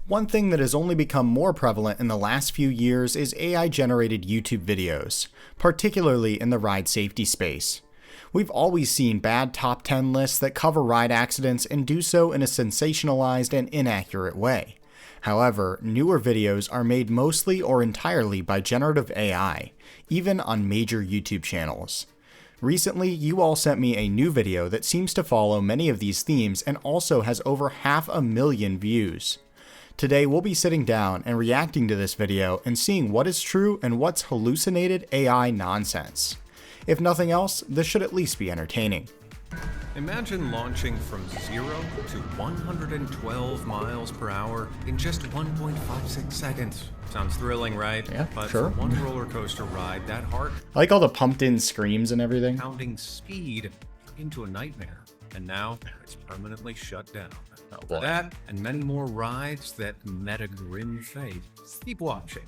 One thing that has only become more prevalent in the last few years is AI-generated YouTube videos, particularly in the ride safety space. We've always seen bad top 10 lists that cover ride accidents and do so in a sensationalized and inaccurate way. However, newer videos are made mostly or entirely by generative AI, even on major YouTube channels. Recently, you all sent me a new video that seems to follow many of these themes and also has over 500,000 views. Today, we'll be sitting down and reacting to this video and seeing what is true and what's hallucinated AI nonsense. If nothing else, this should at least be entertaining. Imagine launching from 0 to 112 miles per hour in just 1.56 seconds. Sounds thrilling, right? Yeah, but sure. For one roller coaster ride, that heart I like all the pumped in screams and everything. pounding speed into a nightmare. And now it's permanently shut down. Oh, For boy. that and many more rides that met a grim fate. Keep watching.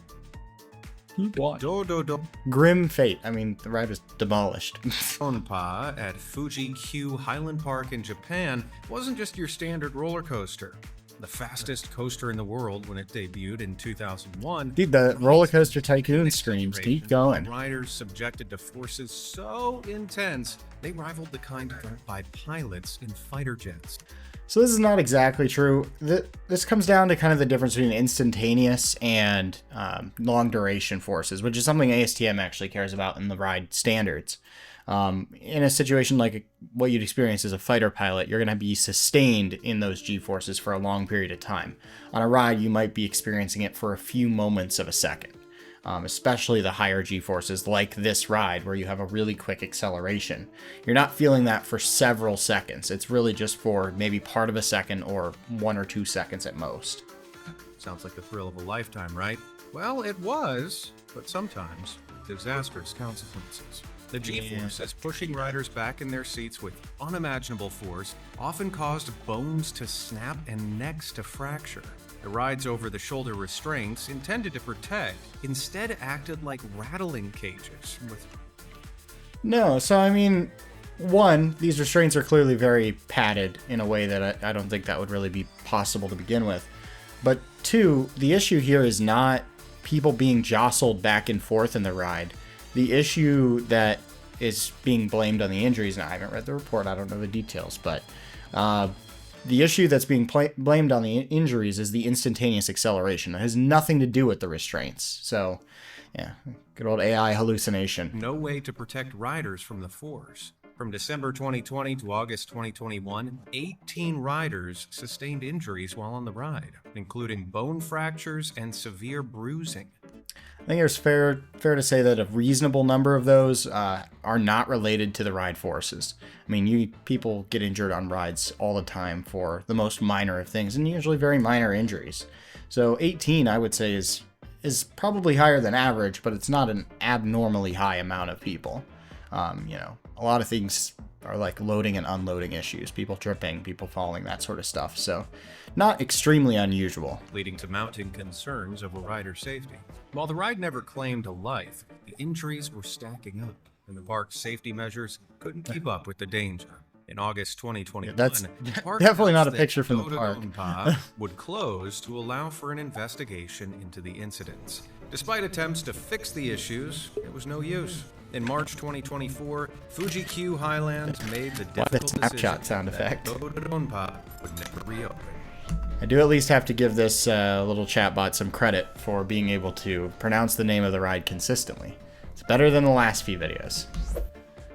Do. Grim fate. I mean, the ride was demolished. Onpa at Fuji Q Highland Park in Japan wasn't just your standard roller coaster. The fastest coaster in the world when it debuted in 2001. Dude, the roller coaster tycoon screams. Keep going. Riders subjected to forces so intense, they rivaled the kind felt by pilots in fighter jets. So this is not exactly true. This comes down to kind of the difference between instantaneous and long duration forces, which is something ASTM actually cares about in the ride standards. In a situation like what you'd experience as a fighter pilot, you're going to be sustained in those G-forces for a long period of time. On a ride, you might be experiencing it for a few moments of a second. Especially the higher G-forces like this ride where you have a really quick acceleration. You're not feeling that for several seconds. It's really just for maybe part of a second or 1 or 2 seconds at most. Sounds like the thrill of a lifetime, right? Well, it was, but sometimes disastrous consequences. The G-forces pushing riders back in their seats with unimaginable force often caused bones to snap and necks to fracture. The ride's over-the-shoulder restraints, intended to protect, instead acted like rattling cages. No, so I mean, one, these restraints are clearly very padded in a way that I don't think that would really be possible to begin with. But two, the issue here is not people being jostled back and forth in the ride. The issue that is being blamed on the injuries, and I haven't read the report, I don't know the details, but the issue that's being blamed on the injuries is the instantaneous acceleration. It has nothing to do with the restraints. So, yeah, good old AI hallucination. No way to protect riders from the force. From December 2020 to August 2021, 18 riders sustained injuries while on the ride, including bone fractures and severe bruising. I think it's fair to say that a reasonable number of those are not related to the ride forces. I mean, people get injured on rides all the time for the most minor of things, and usually very minor injuries. So 18, I would say, is probably higher than average, but it's not an abnormally high amount of people. A lot of things are like loading and unloading issues, people tripping, people falling, that sort of stuff. So not extremely unusual. Leading to mounting concerns over rider safety. While the ride never claimed a life, the injuries were stacking up, and the park's safety measures couldn't keep up with the danger. In August 2021, that's the park definitely not a announced picture that from the park. Onpa would close to allow for an investigation into the incidents. Despite attempts to fix the issues, it was no use. In March 2024, Fuji Q Highland made the difficult Snapchat decision sound effect. that Onpa would never reopen. I do at least have to give this little chatbot some credit for being able to pronounce the name of the ride consistently. It's better than the last few videos.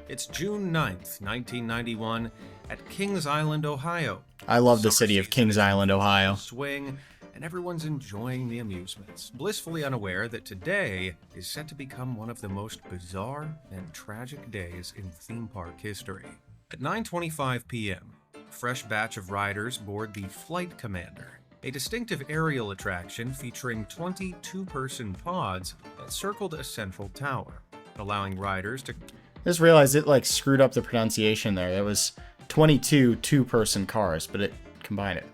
It's June 9th, 1991, at Kings Island, Ohio. I love the Summer city of season Kings is Island, in Ohio. swing, and everyone's enjoying the amusements, blissfully unaware that today is set to become one of the most bizarre and tragic days in theme park history. At 9:25 p.m., a fresh batch of riders board the Flight Commander, a distinctive aerial attraction featuring 22-person pods that circled a central tower, allowing riders to... Just realized it like screwed up the pronunciation there. There was 22 two-person cars, but it combined it.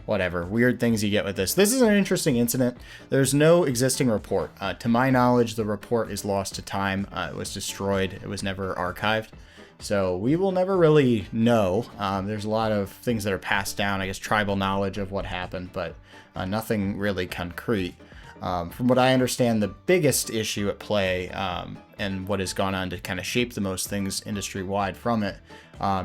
Whatever, weird things you get with this. This is an interesting incident. There's no existing report. To my knowledge, the report is lost to time. It was destroyed. It was never archived. So we will never really know. There's a lot of things that are passed down, I guess tribal knowledge of what happened, but nothing really concrete. From what I understand, the biggest issue at play, and what has gone on to kind of shape the most things industry-wide from it,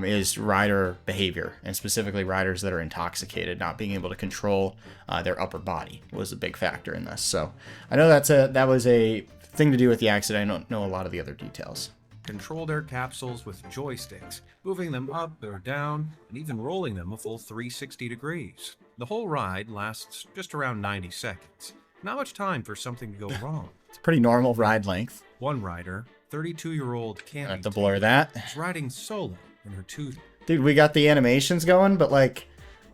is rider behavior, and specifically riders that are intoxicated, not being able to control their upper body was a big factor in this. So I know that was a thing to do with the accident. I don't know a lot of the other details. Control their capsules with joysticks, moving them up or down, and even rolling them a full 360 degrees. The whole ride lasts just around 90 seconds. Not much time for something to go wrong. It's a pretty normal ride length. One rider, 32-year-old Candy, have to blur that. is riding solo in her two. Dude, we got the animations going, but like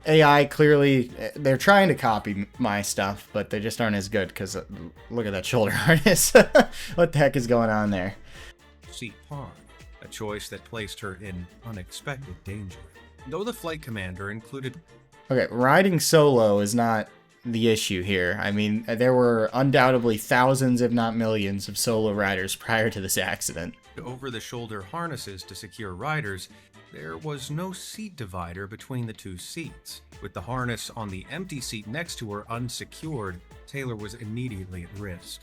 AI clearly, they're trying to copy my stuff, but they just aren't as good because look at that shoulder harness. What the heck is going on there? Seat pod, a choice that placed her in unexpected danger. Though the flight commander included... Okay, riding solo is not the issue here. I mean, there were undoubtedly thousands, if not millions, of solo riders prior to this accident. Over-the-shoulder harnesses to secure riders, there was no seat divider between the two seats. With the harness on the empty seat next to her unsecured, Taylor was immediately at risk.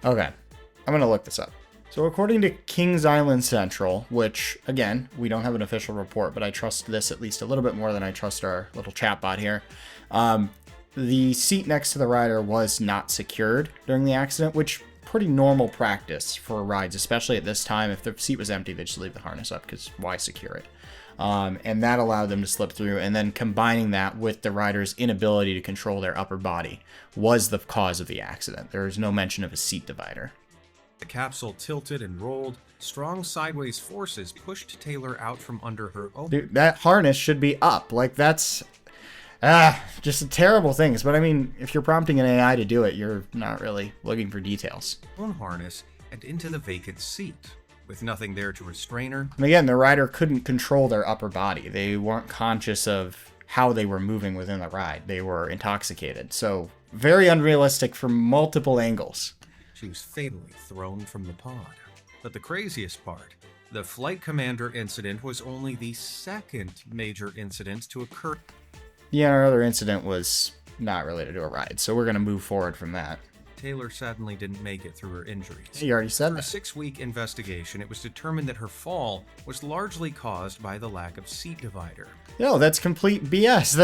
Okay, I'm gonna look this up. So according to Kings Island Central, which, again, we don't have an official report, but I trust this at least a little bit more than I trust our little chatbot here, the seat next to the rider was not secured during the accident, which pretty normal practice for rides, especially at this time. If the seat was empty, they'd just leave the harness up because why secure it? And that allowed them to slip through. And then combining that with the rider's inability to control their upper body was the cause of the accident. There is no mention of a seat divider. The capsule tilted and rolled. Strong sideways forces pushed Taylor out from under her own... Dude, that harness should be up. Like, that's... just terrible things. But I mean, if you're prompting an AI to do it, you're not really looking for details. ...own harness and into the vacant seat. With nothing there to restrain her... And again, the rider couldn't control their upper body. They weren't conscious of how they were moving within the ride. They were intoxicated. So, very unrealistic from multiple angles. She was fatally thrown from the pod. But the craziest part, the flight commander incident was only the second major incident to occur. Yeah, our other incident was not related to a ride, so we're going to move forward from that. Taylor sadly didn't make it through her injuries. You already said that. After a 6-week investigation, it was determined that her fall was largely caused by the lack of seat divider. No, that's complete BS.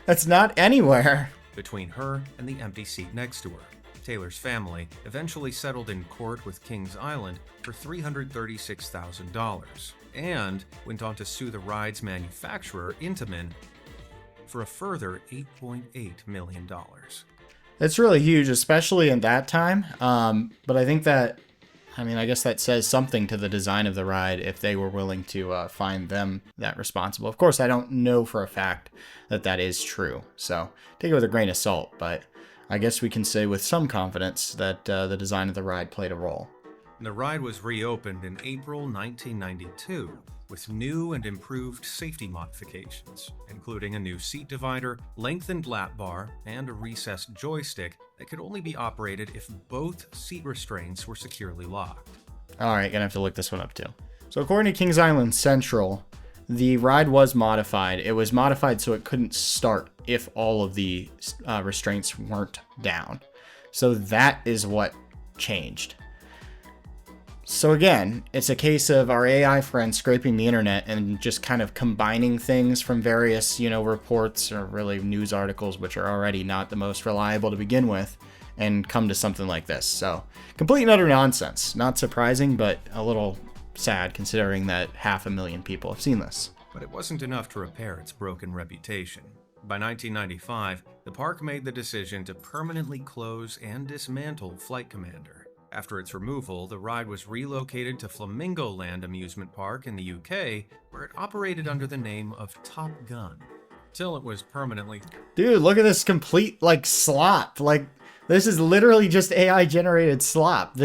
That's not anywhere. Between her and the empty seat next to her. Taylor's family eventually settled in court with Kings Island for $336,000 and went on to sue the ride's manufacturer, Intamin, for a further $8.8 million. It's really huge, especially in that time. But I think that, I guess that says something to the design of the ride if they were willing to find them that responsible. Of course, I don't know for a fact that that is true, so take it with a grain of salt, but I guess we can say with some confidence that the design of the ride played a role. The ride was reopened in April 1992 with new and improved safety modifications, including a new seat divider, lengthened lap bar, and a recessed joystick that could only be operated if both seat restraints were securely locked. Alright, gonna have to look this one up too. So according to Kings Island Central, the ride was modified. It was modified so it couldn't start if all of the restraints weren't down. So that is what changed. So again, it's a case of our AI friend scraping the internet and just kind of combining things from various, reports or really news articles, which are already not the most reliable to begin with, and come to something like this. So complete and utter nonsense. Not surprising, but a little sad considering that 500,000 people have seen this. But it wasn't enough to repair its broken reputation. By 1995, the park made the decision to permanently close and dismantle Flight Commander. After its removal, the ride was relocated to Flamingo Land Amusement Park in the UK, where it operated under the name of Top Gun, till it was permanently... Dude, look at this complete, slop. This is literally just AI-generated slop.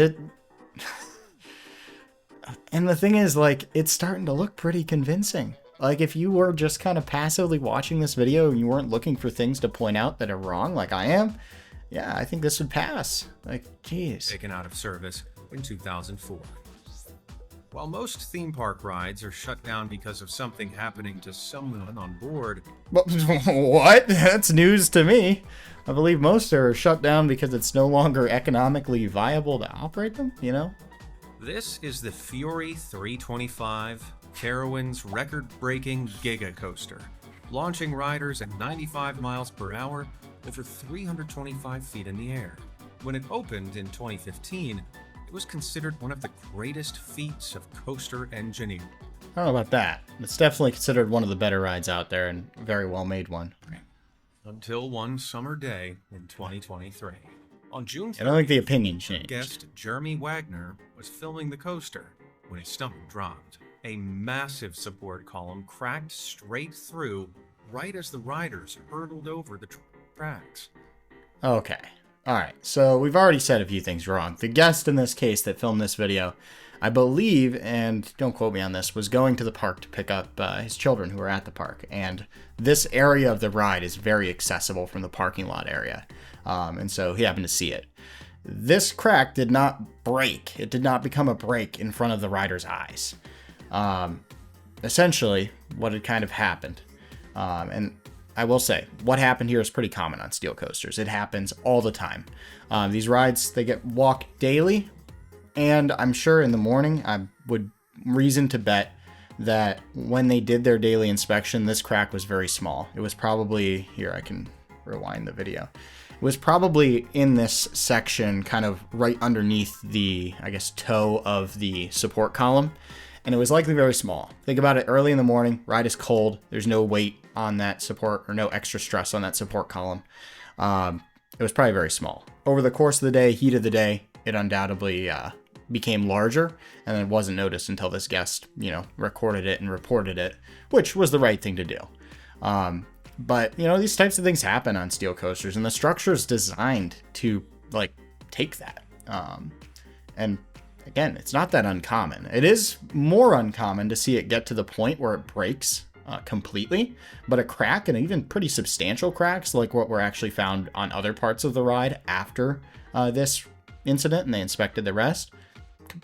And the thing is, it's starting to look pretty convincing. If you were just kind of passively watching this video and you weren't looking for things to point out that are wrong, like I am, yeah, I think this would pass. Jeez. Taken out of service in 2004. While most theme park rides are shut down because of something happening to someone on board, What? That's news to me. I believe most are shut down because it's no longer economically viable to operate them, you know? this is the Fury 325, Carowinds' record-breaking Giga Coaster, launching riders at 95 miles per hour over 325 feet in the air. When it opened in 2015, it was considered one of the greatest feats of coaster engineering. I don't know about that. It's definitely considered one of the better rides out there and a very well-made one. Until one summer day in 2023. On June 30th, I don't think the opinion changed. guest Jeremy Wagner was filming the coaster when his stomach dropped. A massive support column cracked straight through right as the riders hurtled over the tracks. Okay. Alright, so we've already said a few things wrong. The guest in this case that filmed this video, I believe, and don't quote me on this, was going to the park to pick up his children who were at the park. And this area of the ride is very accessible from the parking lot area. And so he happened to see it. This crack did not break. It did not become a break in front of the rider's eyes. Essentially, what had kind of happened, and I will say, what happened here is pretty common on steel coasters. It happens all the time. These rides, they get walked daily, and I'm sure in the morning, I would reason to bet that when they did their daily inspection, this crack was very small. It was probably, here I can rewind the video. It was probably in this section, kind of right underneath the, I guess, toe of the support column. And it was likely very small. Think about it, early in the morning, ride is cold. There's no weight on that support or no extra stress on that support column. It was probably very small. Over the course of the day, heat of the day, it undoubtedly became larger, and it wasn't noticed until this guest, recorded it and reported it, which was the right thing to do. But, these types of things happen on steel coasters, and the structure is designed to, take that. And again, it's not that uncommon. It is more uncommon to see it get to the point where it breaks completely, but a crack, and even pretty substantial cracks, like what were actually found on other parts of the ride after this incident, and they inspected the rest,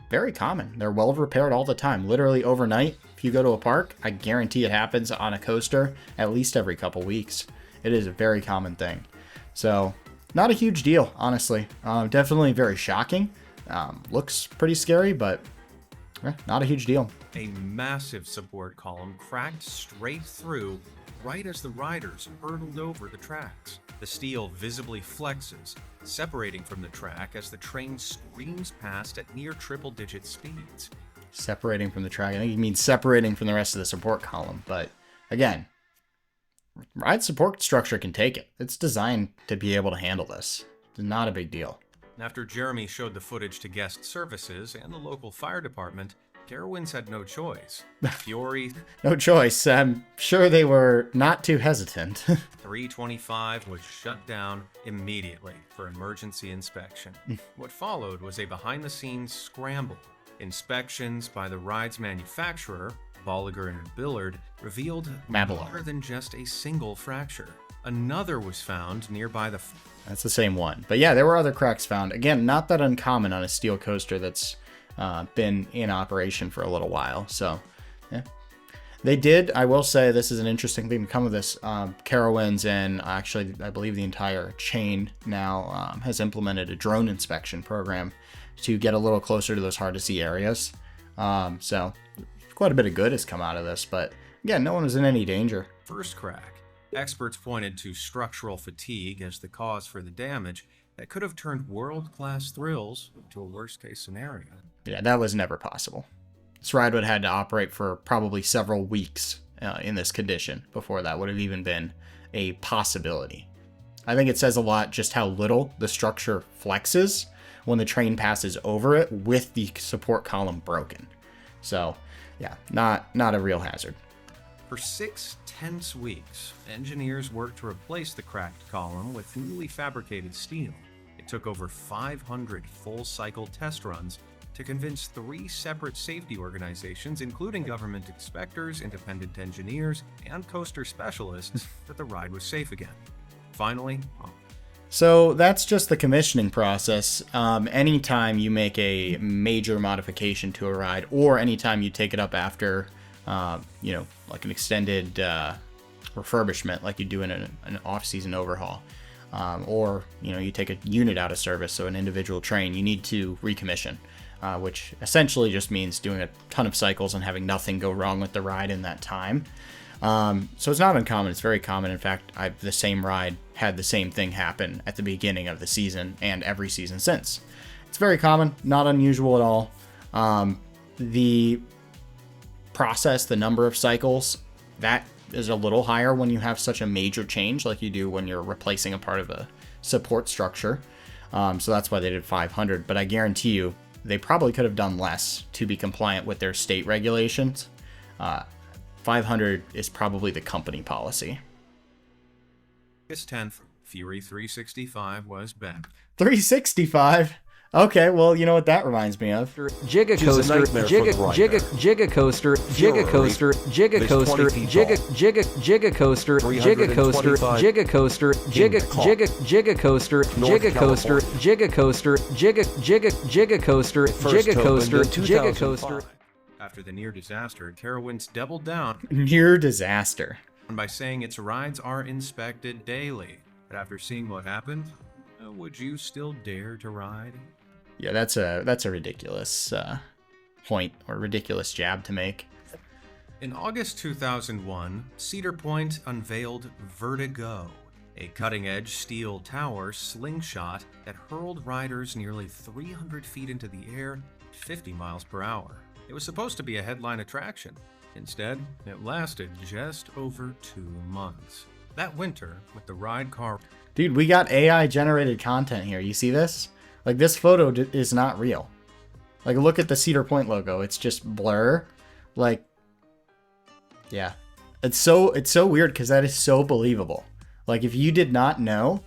very common. They're well repaired all the time, literally overnight. If you go to a park, I guarantee it happens on a coaster at least every couple weeks. It is a very common thing. So not a huge deal, honestly. Definitely very shocking. Looks pretty scary, but not a huge deal. A massive support column cracked straight through right as the riders hurtled over the tracks. The steel visibly flexes, separating from the track as the train screams past at near triple-digit speeds. Separating from the track. I think he means separating from the rest of the support column. But again, ride support structure can take it. It's designed to be able to handle this. It's not a big deal. After Jeremy showed the footage to guest services and the local fire department, Carowinds had no choice. Fury No choice. I'm sure they were not too hesitant. 325 was shut down immediately for emergency inspection. What followed was a behind-the-scenes scramble. Inspections by the ride's manufacturer, Bolliger & Billard, revealed more than just a single fracture. Another was found nearby the... That's the same one. But yeah, there were other cracks found. Again, not that uncommon on a steel coaster that's been in operation for a little while. So, yeah. They did, I will say, this is an interesting thing to come of this. Carowinds and actually, I believe the entire chain now has implemented a drone inspection program to get a little closer to those hard-to-see areas. So, quite a bit of good has come out of this. But, again, no one was in any danger. First crack. Experts pointed to structural fatigue as the cause for the damage that could have turned world-class thrills into a worst-case scenario. Yeah, that was never possible. This ride would have had to operate for probably several weeks in this condition before that would have even been a possibility. I think it says a lot just how little the structure flexes when the train passes over it with the support column broken. So, yeah, not a real hazard. For 6 tense weeks, engineers worked to replace the cracked column with newly fabricated steel. It took over 500 full-cycle test runs to convince 3 separate safety organizations, including government inspectors, independent engineers, and coaster specialists, that the ride was safe again. Finally, So that's just the commissioning process. Anytime you make a major modification to a ride, or anytime you take it up after, like an extended refurbishment, like you do in an off-season overhaul, or you take a unit out of service, so an individual train, you need to recommission, which essentially just means doing a ton of cycles and having nothing go wrong with the ride in that time. So it's not uncommon. It's very common. In fact, the same ride had the same thing happen at the beginning of the season and every season since. It's very common, not unusual at all. The process, the number of cycles, that is a little higher when you have such a major change like you do when you're replacing a part of a support structure. So that's why they did 500. But I guarantee you, they probably could have done less to be compliant with their state regulations. 500 is probably the company policy. August 10th, Fury 365 was back. 365? Okay, well, you know what that reminds me of? Giga coaster, giga coaster, giga coaster, giga coaster, giga coaster, giga coaster, giga coaster, giga coaster, giga coaster, giga coaster, giga coaster, giga coaster. After the near disaster, Carowinds doubled down Near disaster. by saying its rides are inspected daily. But after seeing what happened, would you still dare to ride? Yeah, that's a ridiculous point, or ridiculous jab to make. In August 2001, Cedar Point unveiled Vertigo, a cutting-edge steel tower slingshot that hurled riders nearly 300 feet into the air at 50 miles per hour. It was supposed to be a headline attraction. Instead, it lasted just over 2 months. That winter, with the ride car... Dude, we got AI-generated content here. You see this? Like, this photo is not real. Like, look at the Cedar Point logo. It's just blur. Like, yeah. It's so weird because that is so believable. Like, if you did not know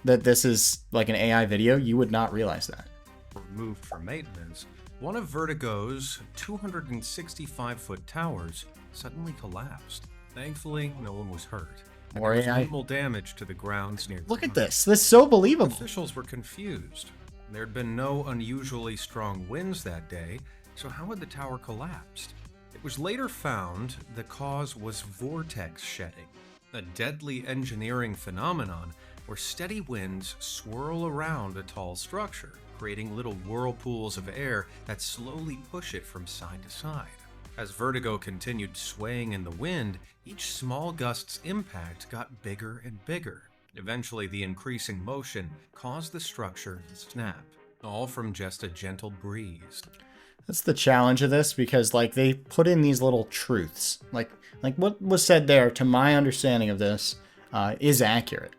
that this is, like, an AI video, you would not realize that. Removed for maintenance, one of Vertigo's 265-foot towers suddenly collapsed. Thankfully, no one was hurt. Or there was AI. minimal damage to the grounds near. Look at this. This is so believable. Officials were confused. There had been no unusually strong winds that day, so how had the tower collapsed? It was later found the cause was vortex shedding, a deadly engineering phenomenon where steady winds swirl around a tall structure, creating little whirlpools of air that slowly push it from side to side. As Vertigo continued swaying in the wind, each small gust's impact got bigger and bigger. Eventually, the increasing motion caused the structure to snap, all from just a gentle breeze. That's the challenge of this, because like they put in these little truths. Like what was said there, to my understanding of this, is accurate.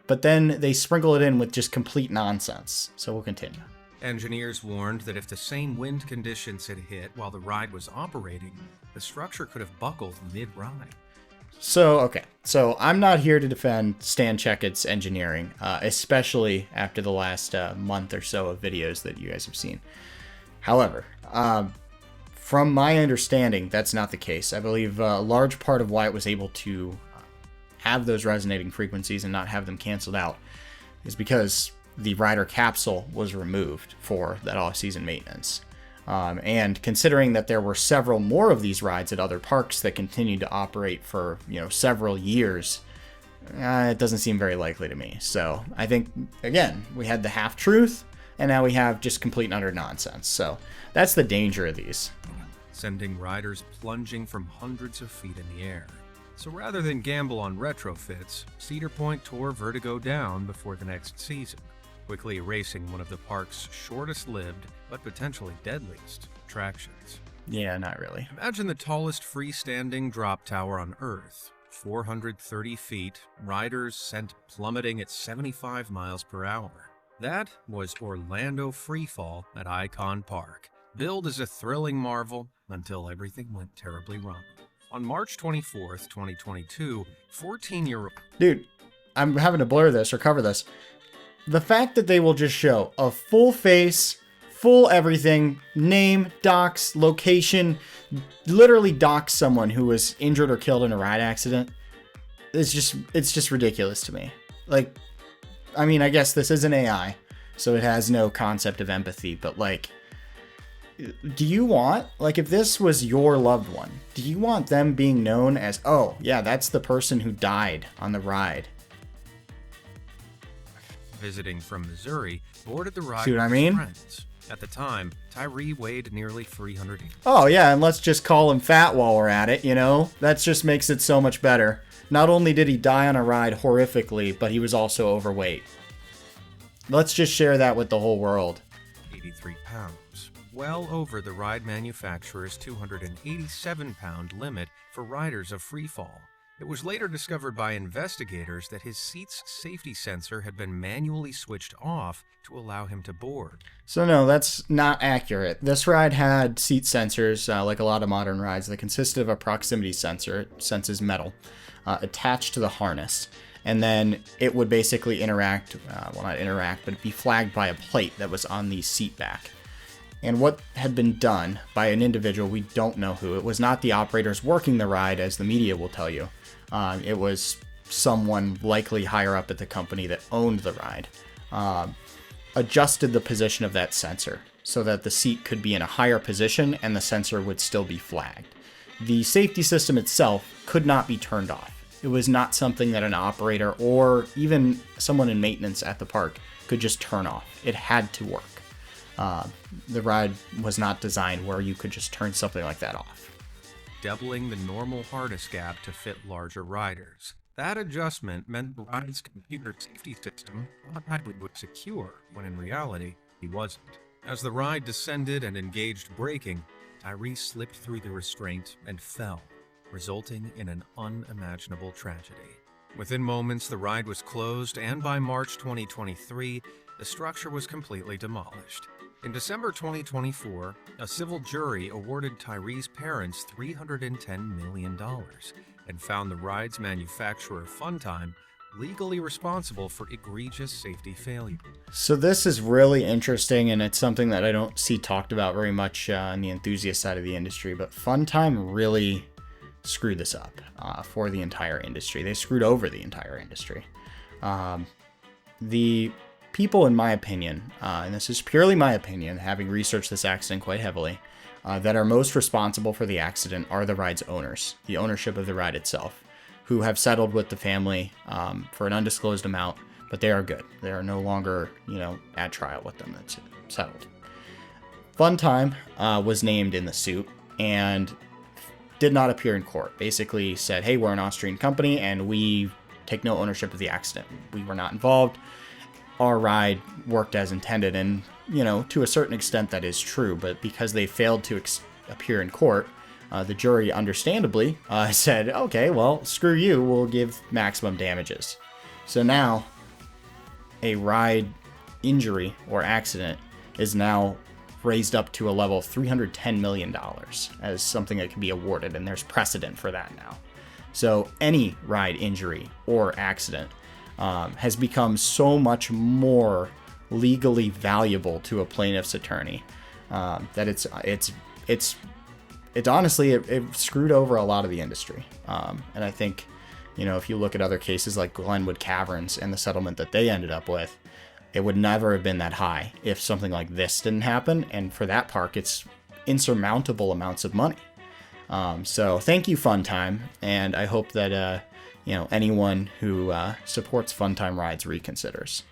But then they sprinkle it in with just complete nonsense. So we'll continue. Engineers warned that if the same wind conditions had hit while the ride was operating, the structure could have buckled mid-ride. So I'm not here to defend Stan Checkett's engineering, especially after the last month or so of videos that you guys have seen. However, from my understanding, that's not the case. I believe a large part of why it was able to have those resonating frequencies and not have them canceled out is because the rider capsule was removed for that off-season maintenance. And considering that there were several more of these rides at other parks that continued to operate for, several years, it doesn't seem very likely to me. So I think, again, we had the half-truth, and now we have just complete and utter nonsense. So that's the danger of these. Sending riders plunging from hundreds of feet in the air. So rather than gamble on retrofits, Cedar Point tore Vertigo down before the next season, quickly erasing one of the park's shortest-lived, but potentially deadliest, attractions. Yeah, not really. Imagine the tallest freestanding drop tower on Earth. 430 feet, riders sent plummeting at 75 miles per hour. That was Orlando Freefall at Icon Park, billed as a thrilling marvel until everything went terribly wrong. On March 24th, 2022, 14-year-old... Dude, I'm having to blur this or cover this. The fact that they will just show a full face, full everything, name, docs, location, literally docs someone who was injured or killed in a ride accident, it's just ridiculous to me. Like, I mean, I guess this is an AI, so it has no concept of empathy, but like, do you want, like, if this was your loved one, do you want them being known as, oh, yeah, that's the person who died on the ride? Visiting from Missouri, boarded the ride See what with I his mean? friends. At the time, Tyree weighed nearly 300 pounds. Oh, yeah, and let's just call him fat while we're at it, you know? That just makes it so much better. Not only did he die on a ride horrifically, but he was also overweight. Let's just share that with the whole world. 83 pounds, well over the ride manufacturer's 287-pound limit for riders of Freefall. It was later discovered by investigators that his seat's safety sensor had been manually switched off to allow him to board. So no, that's not accurate. This ride had seat sensors, like a lot of modern rides, that consisted of a proximity sensor, it senses metal, attached to the harness. And then it would basically interact, well, not interact, but be flagged by a plate that was on the seat back. And what had been done by an individual, we don't know who. It was not the operators working the ride, as the media will tell you. It was someone likely higher up at the company that owned the ride. Adjusted the position of that sensor so that the seat could be in a higher position and the sensor would still be flagged. The safety system itself could not be turned off. It was not something that an operator or even someone in maintenance at the park could just turn off. It had to work. The ride was not designed where you could just turn something like that off. Doubling the normal harness gap to fit larger riders. That adjustment meant the ride's computer safety system thought Hagrid was secure, when in reality, he wasn't. As the ride descended and engaged braking, Tyree slipped through the restraint and fell, resulting in an unimaginable tragedy. Within moments, the ride was closed, and by March 2023, the structure was completely demolished. In December 2024, a civil jury awarded Tyree's parents $310 million and found the ride's manufacturer, Funtime, legally responsible for egregious safety failure. So this is really interesting, and it's something that I don't see talked about very much on the enthusiast side of the industry, but Funtime really screwed this up for the entire industry. They screwed over the entire industry. The people, in my opinion, and this is purely my opinion, having researched this accident quite heavily, that are most responsible for the accident are the ride's owners, the ownership of the ride itself, who have settled with the family for an undisclosed amount, but they are good. They are no longer, at trial with them. That's settled. Funtime was named in the suit and did not appear in court. Basically said, hey, we're an Austrian company and we take no ownership of the accident. We were not involved. Our ride worked as intended, and to a certain extent that is true, but because they failed to appear in court, the jury understandably said, okay, well, screw you, we'll give maximum damages. So now a ride injury or accident is now raised up to a level of $310 million as something that can be awarded, and there's precedent for that now. So any ride injury or accident has become so much more legally valuable to a plaintiff's attorney that it's honestly it screwed over a lot of the industry. And I think, if you look at other cases like Glenwood Caverns and the settlement that they ended up with, it would never have been that high if something like this didn't happen. And for that park, it's insurmountable amounts of money. So thank you, Funtime, and I hope that anyone who supports Funtime rides reconsiders.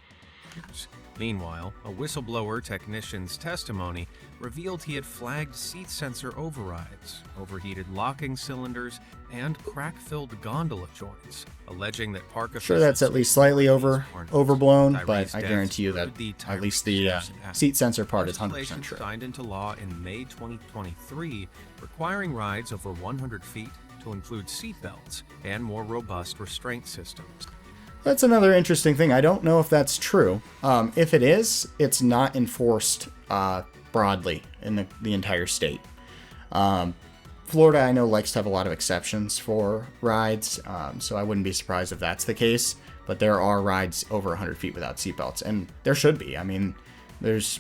Meanwhile, a whistleblower technician's testimony revealed he had flagged seat sensor overrides, overheated locking cylinders, and crack-filled gondola joints, alleging that park officials... Sure, that's at least slightly overblown, but I guarantee you that at least the seat sensor part is 100% true. Signed into law in May 2023, requiring rides over 100 feet to include seatbelts and more robust restraint systems. That's another interesting thing. I don't know if that's true. If it is, it's not enforced broadly in the entire state. Florida, I know, likes to have a lot of exceptions for rides, so I wouldn't be surprised if that's the case. But there are rides over 100 feet without seatbelts, and there should be. I mean, there's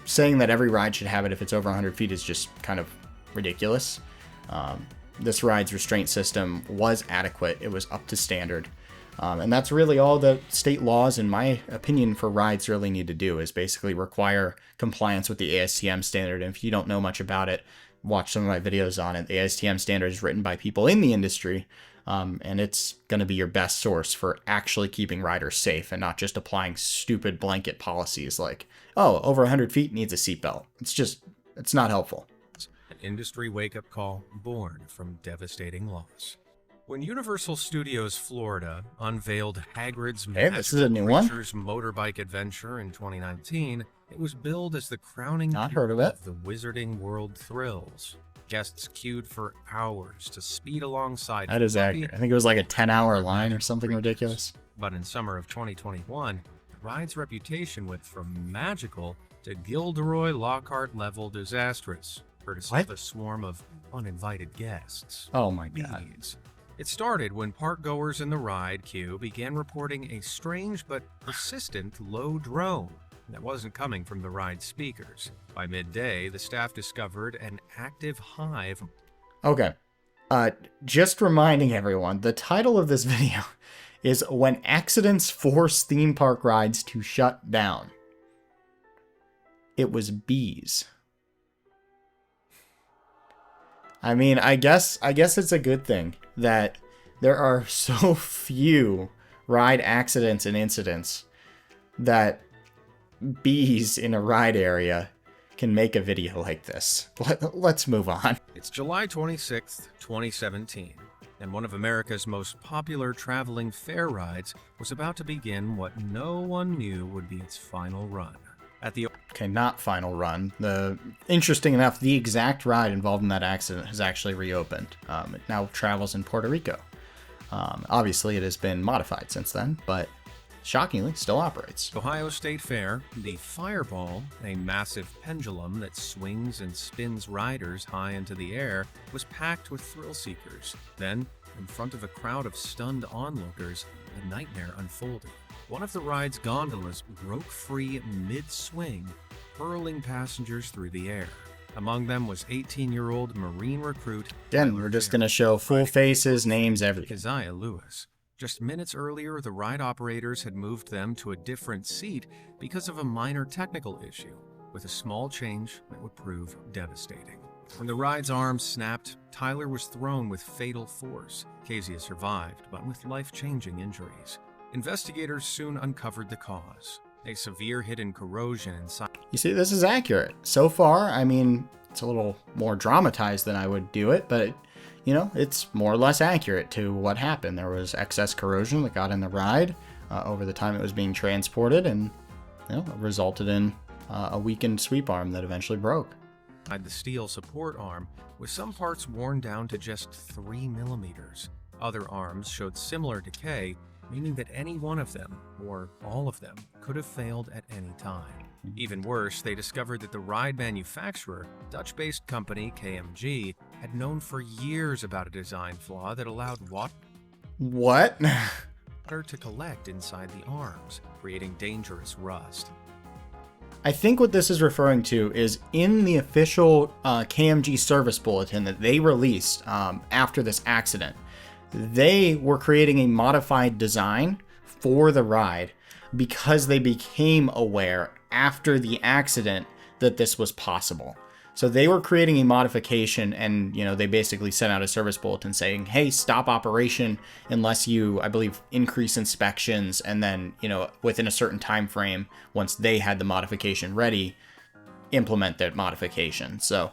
saying that every ride should have it if it's over 100 feet is just kind of ridiculous. This ride's restraint system was adequate. It was up to standard. And that's really all the state laws, in my opinion, for rides really need to do, is basically require compliance with the ASTM standard. And if you don't know much about it, watch some of my videos on it. The ASTM standard is written by people in the industry, and it's going to be your best source for actually keeping riders safe and not just applying stupid blanket policies like, oh, over 100 feet needs a seatbelt. It's not helpful. An industry wake-up call born from devastating loss. When Universal Studios Florida unveiled Hagrid's this is a new one. motorbike adventure in 2019, it was billed as the crowning Not heard of it. the Wizarding World thrills. Guests queued for hours to speed alongside. That is accurate. I think it was like a 10-hour line or something ridiculous. But in summer of 2021, the ride's reputation went from magical to Gilderoy Lockhart level disastrous, courtesy of a swarm of uninvited guests. Oh my god. It started when park-goers in the ride queue began reporting a strange but persistent low drone that wasn't coming from the ride speakers. By midday, the staff discovered an active hive. Okay. Just reminding everyone, the title of this video is When Accidents Force Theme Park Rides to Shut Down. It was bees. I mean, I guess it's a good thing that there are so few ride accidents and incidents that bees in a ride area can make a video like this. Let's move on. It's July 26th, 2017, and one of America's most popular traveling fair rides was about to begin what no one knew would be its final run. Okay, not final run. Interesting enough, the exact ride involved in that accident has actually reopened. It now travels in Puerto Rico. Obviously, it has been modified since then, but shockingly, still operates. Ohio State Fair, the Fireball, a massive pendulum that swings and spins riders high into the air, was packed with thrill seekers. Then, in front of a crowd of stunned onlookers, a nightmare unfolded. One of the ride's gondolas broke free mid-swing, hurling passengers through the air. Among them was 18-year-old Marine recruit. Again, we're just going to show full faces, names, everything. Keziah Lewis. Just minutes earlier, the ride operators had moved them to a different seat because of a minor technical issue, with a small change that would prove devastating. When the ride's arms snapped, Tyler was thrown with fatal force. Keziah survived, but with life-changing injuries. Investigators soon uncovered the cause. A severe hidden corrosion inside. You see, this is accurate. So far, I mean, it's a little more dramatized than I would do it, but, you know, it's more or less accurate to what happened. There was excess corrosion that got in the ride over the time it was being transported, and, you know, it resulted in a weakened sweep arm that eventually broke. The steel support arm, with some parts worn down to just 3 millimeters. Other arms showed similar decay, meaning that any one of them, or all of them, could have failed at any time. Even worse, they discovered that the ride manufacturer, Dutch-based company KMG, had known for years about a design flaw that allowed water to collect inside the arms, creating dangerous rust. I think what this is referring to is in the official KMG service bulletin that they released after this accident. They were creating a modified design for the ride because they became aware after the accident that this was possible. So they were creating a modification, and, you know, they basically sent out a service bulletin saying, hey, stop operation unless you, I believe, increase inspections, and then, you know, within a certain time frame, once they had the modification ready, implement that modification. So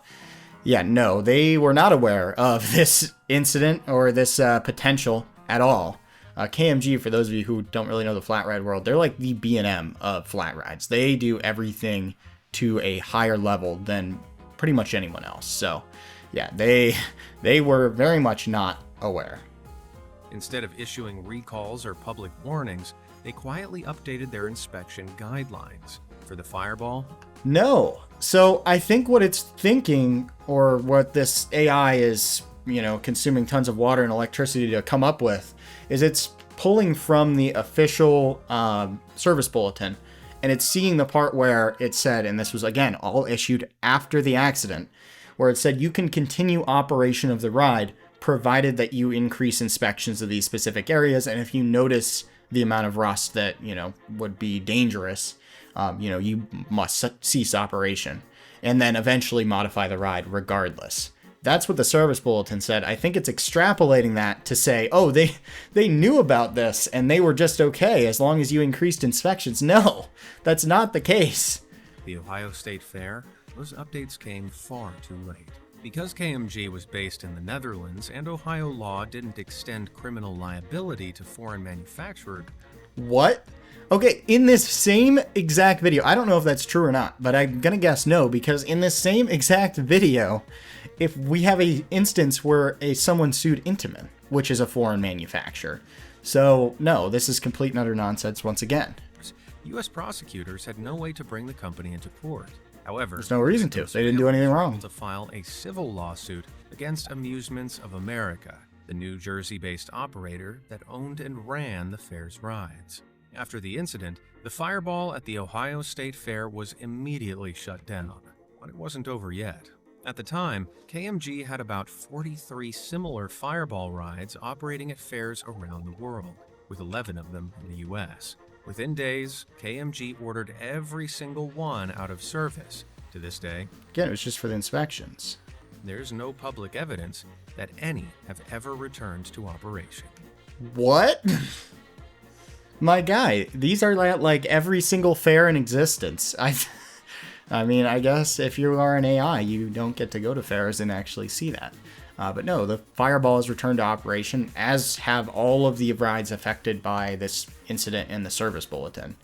yeah, no, they were not aware of this incident or this potential at all. KMG, for those of you who don't really know the flat ride world, they're like the B&M of flat rides. They do everything to a higher level than pretty much anyone else. So yeah, they were very much not aware. Instead of issuing recalls or public warnings, they quietly updated their inspection guidelines. For the Fireball? No. So I think what it's thinking, or what this AI is, you know, consuming tons of water and electricity to come up with, is it's pulling from the official service bulletin, and it's seeing the part where it said, and this was, again, all issued after the accident, where it said you can continue operation of the ride provided that you increase inspections of these specific areas, and if you notice the amount of rust that, would be dangerous, you must cease operation, and then eventually modify the ride regardless. That's what the service bulletin said. I think it's extrapolating that to say, oh, they knew about this and they were just okay as long as you increased inspections. No, that's not the case. The Ohio State Fair, those updates came far too late. Because KMG was based in the Netherlands and Ohio law didn't extend criminal liability to foreign manufacturers. What? Okay, in this same exact video, I don't know if that's true or not, but I'm gonna guess no, because in this same exact video, if we have a instance where someone sued Intamin, which is a foreign manufacturer. So no, this is complete and utter nonsense once again. U.S. prosecutors had no way to bring the company into court. However, there's no reason to. They didn't do anything wrong. To file a civil lawsuit against Amusements of America, the New Jersey-based operator that owned and ran the fair's rides. After the incident, the Fireball at the Ohio State Fair was immediately shut down, but it wasn't over yet. At the time, KMG had about 43 similar Fireball rides operating at fairs around the world, with 11 of them in the U.S. Within days, KMG ordered every single one out of service. To this day, again, it was just for the inspections. There's no public evidence that any have ever returned to operation. What? My guy, these are like every single fair in existence. I mean, I guess if you are an AI, you don't get to go to fairs and actually see that. But no, the Fireball has returned to operation, as have all of the rides affected by this incident in the service bulletin,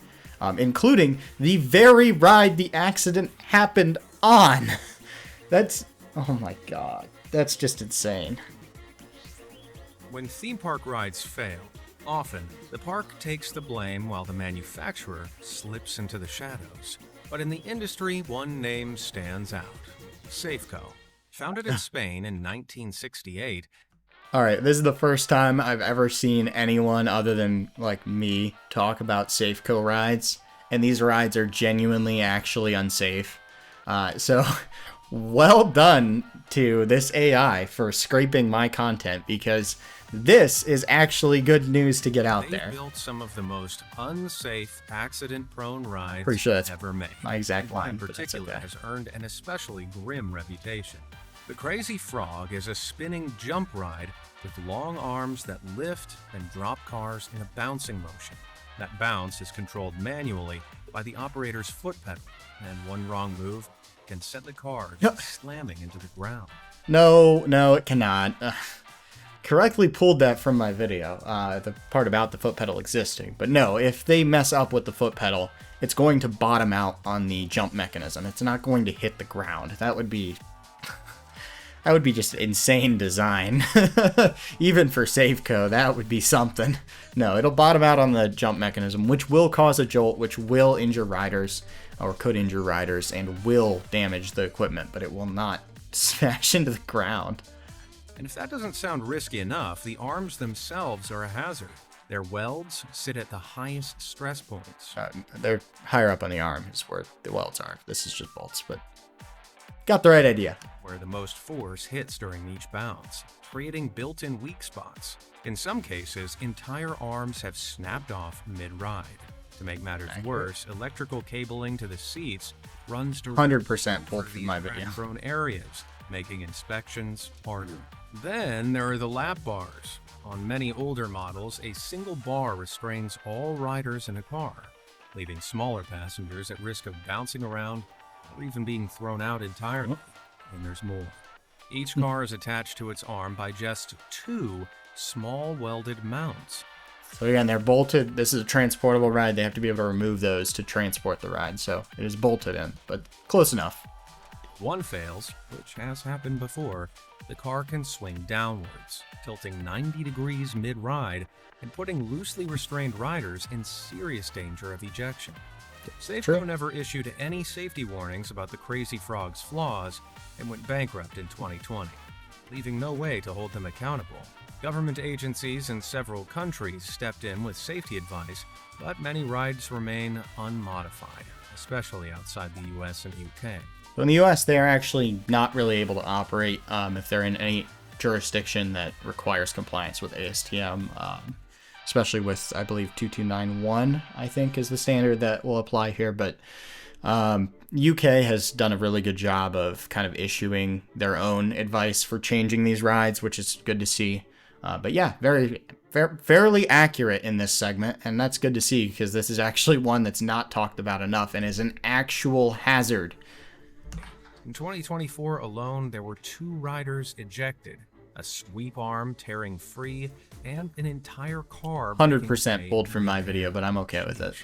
including the very ride the accident happened on. Oh my god, that's just insane. When theme park rides fail, often the park takes the blame while the manufacturer slips into the shadows. But in the industry, one name stands out: Safeco. Founded in Spain in 1968. All right, this is the first time I've ever seen anyone other than me talk about Safeco rides, and these rides are genuinely actually unsafe. So well done to this AI for scraping my content, because this is actually good news to get out there. They built some of the most unsafe, accident-prone rides Pretty sure that's ever made. my exact line, In but that's particular, okay. has earned an especially grim reputation. The Crazy Frog is a spinning jump ride with long arms that lift and drop cars in a bouncing motion. That bounce is controlled manually by the operator's foot pedal, and one wrong move can send the car slamming into the ground. No, it cannot. Correctly pulled that from my video, the part about the foot pedal existing. But no, if they mess up with the foot pedal, it's going to bottom out on the jump mechanism. It's not going to hit the ground. That would be just insane design. Even for Safeco, that would be something. No, it'll bottom out on the jump mechanism, which will cause a jolt, which will injure riders, or could injure riders, and will damage the equipment, but it will not smash into the ground. And if that doesn't sound risky enough, the arms themselves are a hazard. Their welds sit at the highest stress points. They're higher up on the arm is where the welds are. This is just bolts, but got the right idea. Where the most force hits during each bounce, creating built-in weak spots. In some cases, entire arms have snapped off mid-ride. To make matters worse, electrical cabling to the seats runs directly 100% pulled from my video. prone areas, making inspections harder. Then there are the lap bars. On many older models, a single bar restrains all riders in a car, leaving smaller passengers at risk of bouncing around or even being thrown out entirely. And there's more. Each car is attached to its arm by just 2 small welded mounts. So again, they're bolted. This is a transportable ride. They have to be able to remove those to transport the ride. So it is bolted in, but close enough. If one fails, which has happened before, the car can swing downwards, tilting 90 degrees mid-ride and putting loosely restrained riders in serious danger of ejection. Safeco never issued any safety warnings about the Crazy Frog's flaws and went bankrupt in 2020, leaving no way to hold them accountable. Government agencies in several countries stepped in with safety advice, but many rides remain unmodified, especially outside the US and UK. So in the US, they are actually not really able to operate if they're in any jurisdiction that requires compliance with ASTM, especially with, I believe, 2291, I think, is the standard that will apply here. But UK has done a really good job of kind of issuing their own advice for changing these rides, which is good to see. But yeah, fairly accurate in this segment, and that's good to see because this is actually one that's not talked about enough and is an actual hazard. In 2024 alone, there were 2 riders ejected, a sweep arm tearing free, and an entire car 100% pulled from my video, but I'm okay with it.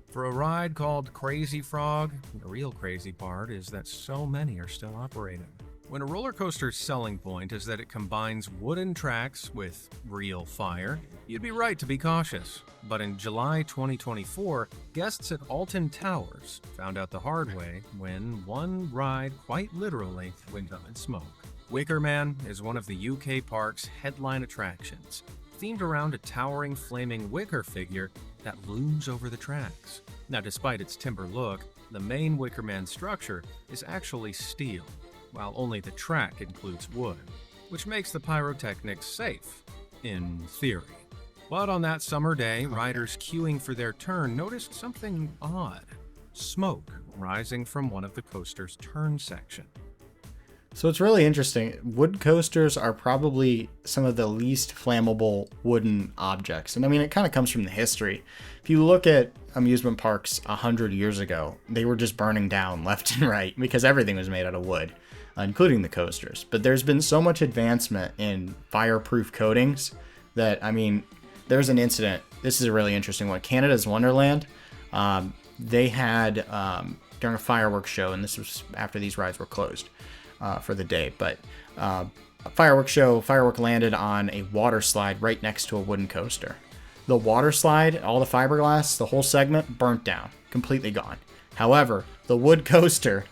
For a ride called Crazy Frog, the real crazy part is that so many are still operating. When a roller coaster's selling point is that it combines wooden tracks with real fire, you'd be right to be cautious. But in July 2024, guests at Alton Towers found out the hard way when one ride quite literally went up in smoke. Wicker Man is one of the UK park's headline attractions, themed around a towering flaming wicker figure that looms over the tracks. Now, despite its timber look, the main Wicker Man structure is actually steel, while only the track includes wood, which makes the pyrotechnics safe, in theory. But on that summer day, riders queuing for their turn noticed something odd: smoke rising from one of the coaster's turn section. So it's really interesting. Wood coasters are probably some of the least flammable wooden objects. And I mean, it kind of comes from the history. If you look at amusement parks 100 years ago, they were just burning down left and right because everything was made out of wood, including the coasters. But there's been so much advancement in fireproof coatings that, I mean, there's an incident. This is a really interesting one. Canada's Wonderland, they had, during a fireworks show, and this was after these rides were closed for the day, but a firework landed on a water slide right next to a wooden coaster. The water slide, all the fiberglass, the whole segment burnt down, completely gone. However, the wood coaster,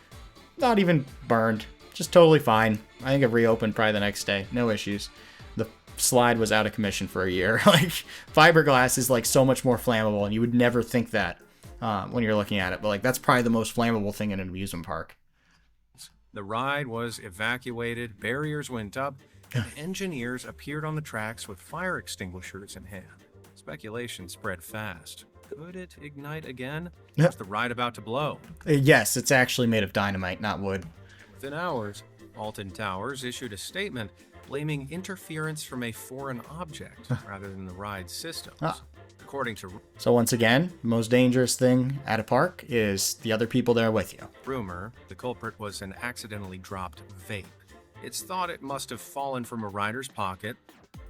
not even burned, just totally fine. I think it reopened probably the next day, no issues. The slide was out of commission for a year. Like, fiberglass is like so much more flammable, and you would never think that when you're looking at it, but like that's probably the most flammable thing in an amusement park. The ride was evacuated, barriers went up, and engineers appeared on the tracks with fire extinguishers in hand. Speculation spread fast. Could it ignite again? Was the ride about to blow? Yes, it's actually made of dynamite, not wood. Within hours, Alton Towers issued a statement blaming interference from a foreign object rather than the ride's systems. According to So once again, the most dangerous thing at a park is the other people there with you. rumor, the culprit was an accidentally dropped vape. It's thought it must have fallen from a rider's pocket,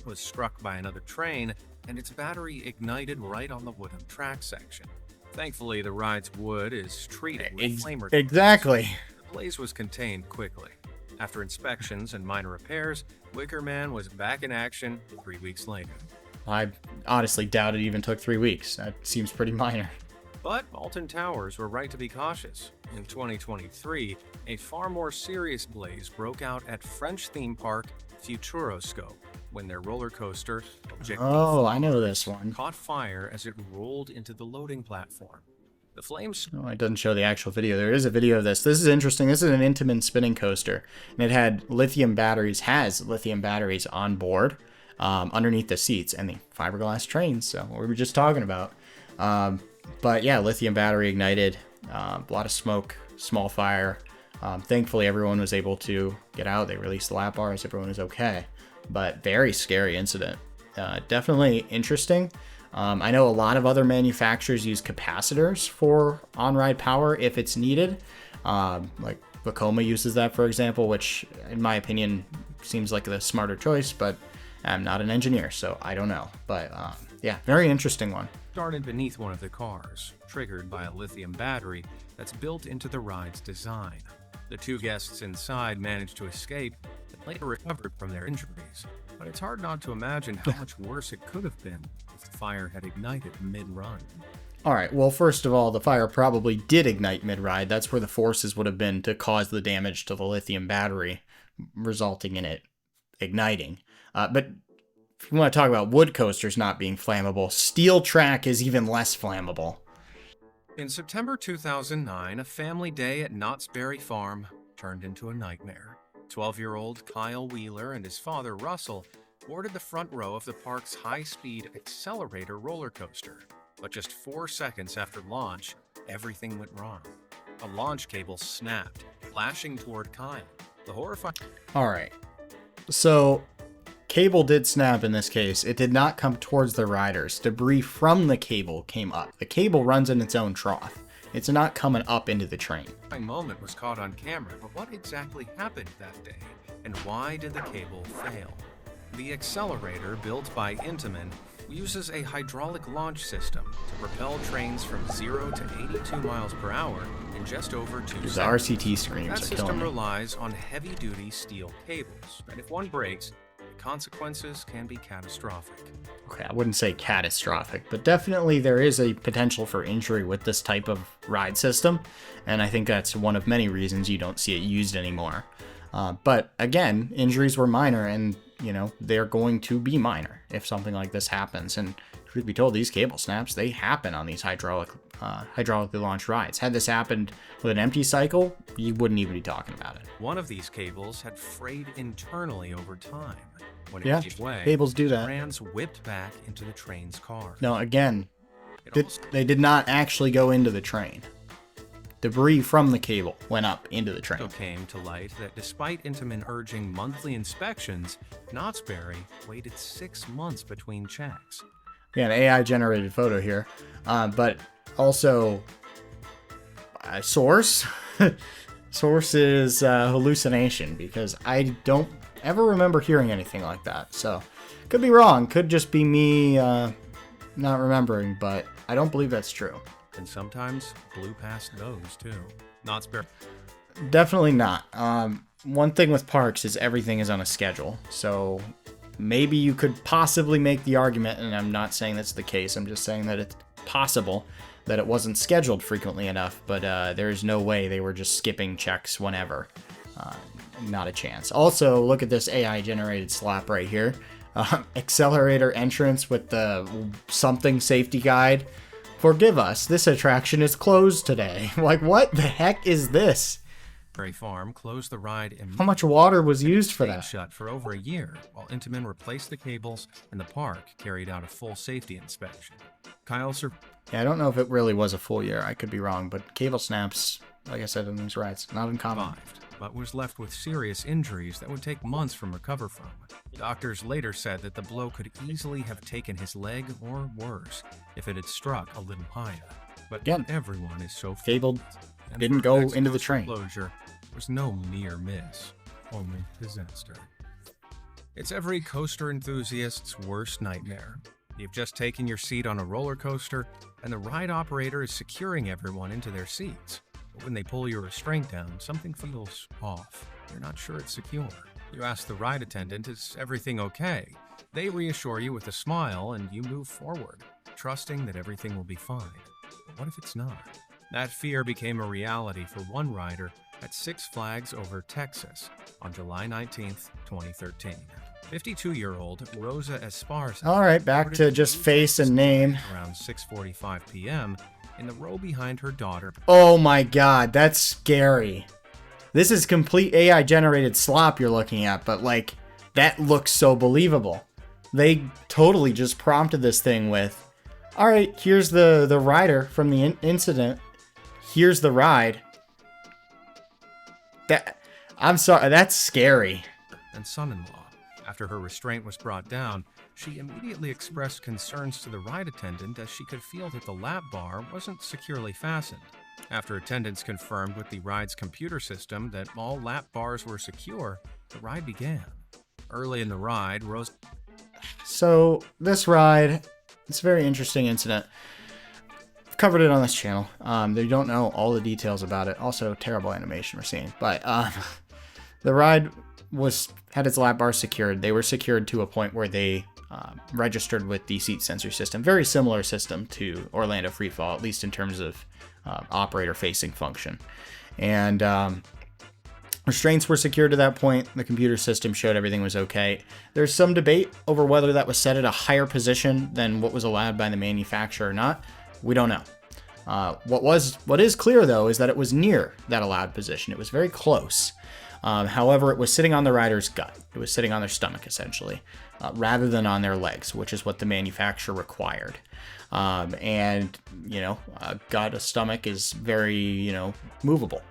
was struck by another train, and its battery ignited right on the wooden track section. Thankfully, the ride's wood is treated with flame retardants. Exactly. The blaze was contained quickly. After inspections and minor repairs, Wicker Man was back in action 3 weeks later. I honestly doubt it even took 3 weeks. That seems pretty minor. But Alton Towers were right to be cautious. In 2023, a far more serious blaze broke out at French theme park Futuroscope when their roller coaster, Oh, I know this one. caught fire as it rolled into the loading platform. The flames Oh, it doesn't show the actual video. There is a video of this. This is interesting. This is an Intamin spinning coaster, and it had has lithium batteries on board underneath the seats and the fiberglass trains. So what we were just talking about. But yeah, lithium battery ignited, a lot of smoke, small fire. Thankfully, everyone was able to get out. They released the lap bars. Everyone was okay. But very scary incident. Definitely interesting. I know a lot of other manufacturers use capacitors for on-ride power if it's needed. Like Vekoma uses that, for example, which in my opinion seems like the smarter choice, but I'm not an engineer, so I don't know. But yeah, very interesting one. started beneath one of the cars, triggered by a lithium battery that's built into the ride's design. The 2 guests inside managed to escape and later recovered from their injuries, but it's hard not to imagine how much worse it could have been if the fire had ignited mid-run. All right, well, first of all, the fire probably did ignite mid-ride. That's where the forces would have been to cause the damage to the lithium battery, resulting in it igniting. But if you want to talk about wood coasters not being flammable, steel track is even less flammable. In September 2009, a family day at Knott's Berry Farm turned into a nightmare. 12-year-old Kyle Wheeler and his father Russell boarded the front row of the park's high-speed Accelerator roller coaster. But just 4 seconds after launch, everything went wrong. A launch cable snapped, flashing toward Kyle. The horrifying... All right. So, cable did snap in this case. It did not come towards the riders. Debris from the cable came up. The cable runs in its own trough. It's not coming up into the train. The moment was caught on camera, but what exactly happened that day? And why did the cable fail? The Accelerator, built by Intamin, uses a hydraulic launch system to propel trains from 0 to 82 miles per hour in just over 2 seconds. The RCT screens That are killing system me. relies on heavy-duty steel cables, and if one breaks, the consequences can be catastrophic. Okay, I wouldn't say catastrophic, but definitely there is a potential for injury with this type of ride system, and I think that's one of many reasons you don't see it used anymore. But again, injuries were minor, and they're going to be minor if something like this happens. And truth be told, these cable snaps, they happen on these hydraulically launched rides. Had this happened with an empty cycle, you wouldn't even be talking about it. One of these cables had frayed internally over time. When it gave way, cables do that. strands whipped back into the train's car. No, again, It they did not actually go into the train. Debris from the cable went up into the train. also came to light that despite Intamin urging monthly inspections, Knott's Berry waited 6 months between checks. Yeah, an AI-generated photo here. But also, source? Source is hallucination, because I don't ever remember hearing anything like that. So, could be wrong. Could just be me not remembering, but I don't believe that's true. And sometimes blew past those too. Knott's Berry. Definitely not. One thing with parks is everything is on a schedule. So maybe you could possibly make the argument, and I'm not saying that's the case, I'm just saying that it's possible that it wasn't scheduled frequently enough, but there's no way they were just skipping checks whenever. Not a chance. Also, look at this AI-generated slop right here. Accelerator entrance with the something safety guide. Forgive us, this attraction is closed today. Like, what the heck is this? Farm closed the ride immediately. How much water was used for Stayed that? shut for over a year, while Intamin replaced the cables and the park carried out a full safety inspection. Kyle Yeah, I don't know if it really was a full year. I could be wrong, but cable snaps, like I said in these rides, not uncommon. survived, but was left with serious injuries that would take months from recover from. Doctors later said that the blow could easily have taken his leg, or worse, if it had struck a little higher. But Again, everyone is so cable and didn't for go next into the coaster train. Closure was no near miss, only disaster. It's every coaster enthusiast's worst nightmare. You've just taken your seat on a roller coaster, and the ride operator is securing everyone into their seats. But when they pull your restraint down, something feels off. You're not sure it's secure. You ask the ride attendant, is everything okay? They reassure you with a smile, and you move forward, trusting that everything will be fine. But what if it's not? That fear became a reality for one rider at Six Flags Over Texas on July 19th, 2013. 52-year-old Rosa Esparza. All right, back to just face and name. Around 6:45 p.m. in the row behind her daughter. Oh my god, that's scary. This is complete AI generated slop you're looking at, but like, that looks so believable. They totally just prompted this thing with, all right, here's the rider from the incident. Here's the ride. I'm sorry, that's scary. And son-in-law. After her restraint was brought down, she immediately expressed concerns to the ride attendant as she could feel that the lap bar wasn't securely fastened. After attendants confirmed with the ride's computer system that all lap bars were secure, the ride began. Early in the ride, Rose... So, this ride, it's a very interesting incident. I've covered it on this channel. They don't know all the details about it. Also, terrible animation we're seeing. But the ride had its lap bars secured. They were secured to a point where they registered with the seat sensor system. Very similar system to Orlando Freefall, at least in terms of operator-facing function. And restraints were secured to that point. The computer system showed everything was okay. There's some debate over whether that was set at a higher position than what was allowed by the manufacturer or not. We don't know. What is clear, though, is that it was near that allowed position. It was very close. However, it was sitting on the rider's gut. It was sitting on their stomach, essentially, rather than on their legs, which is what the manufacturer required. And, a stomach is very, movable.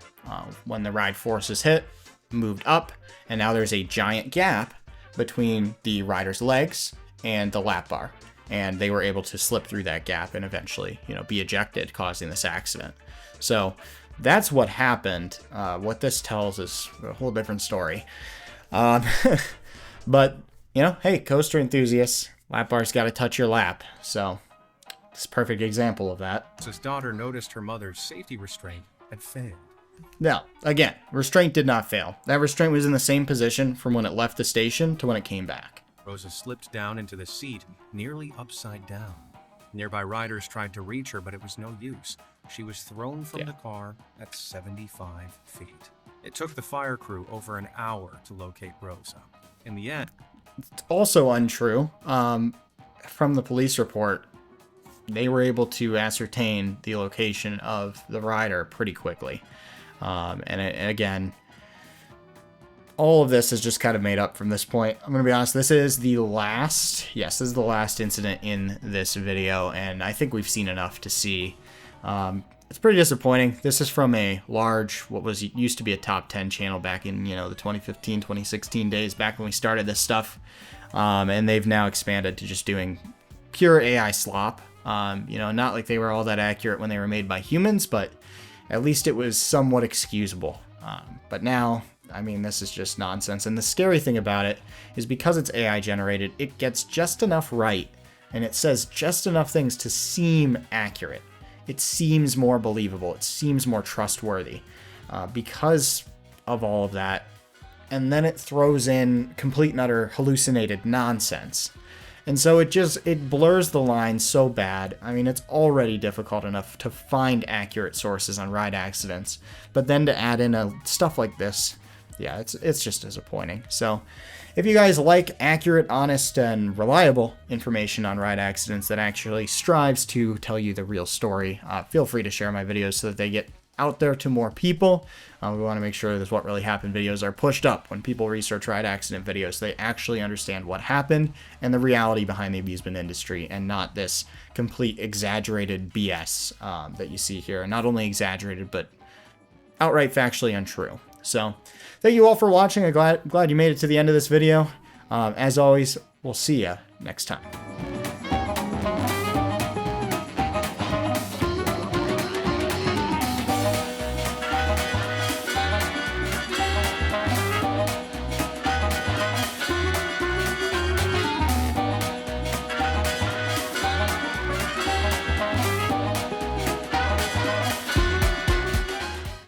When the ride force is hit, moved up, and now there's a giant gap between the rider's legs and the lap bar. And they were able to slip through that gap and eventually, be ejected, causing this accident. So that's what happened. What this tells is a whole different story. But, hey, coaster enthusiasts, lap bars got to touch your lap. So it's a perfect example of that. His daughter noticed her mother's safety restraint had failed. Now, again, restraint did not fail. That restraint was in the same position from when it left the station to when it came back. Rosa slipped down into the seat, nearly upside down. Nearby riders tried to reach her, but it was no use. She was thrown from the car at 75 feet. It took the fire crew over an hour to locate Rosa. In the end... It's also untrue. From the police report, they were able to ascertain the location of the rider pretty quickly. And again, all of this is just kind of made up from this point. I'm going to be honest, this is the last incident in this video, and I think we've seen enough to see. It's pretty disappointing. This is from a large, what was used to be a top 10 channel back in, the 2015, 2016 days, back when we started this stuff. And they've now expanded to just doing pure AI slop. Not like they were all that accurate when they were made by humans, but at least it was somewhat excusable. But now, this is just nonsense. And the scary thing about it is because it's AI generated, it gets just enough right. And it says just enough things to seem accurate. It seems more believable. It seems more trustworthy because of all of that. And then it throws in complete and utter hallucinated nonsense. And so it blurs the line so bad. It's already difficult enough to find accurate sources on ride accidents. But then to add in stuff like this, it's just disappointing. So if you guys like accurate, honest, and reliable information on ride accidents that actually strives to tell you the real story, feel free to share my videos so that they get out there to more people. We want to make sure that What Really Happened videos are pushed up when people research ride accident videos, so they actually understand what happened and the reality behind the amusement industry, and not this complete exaggerated BS that you see here. Not only exaggerated, but outright factually untrue. So thank you all for watching. I'm glad you made it to the end of this video. As always, we'll see you next time.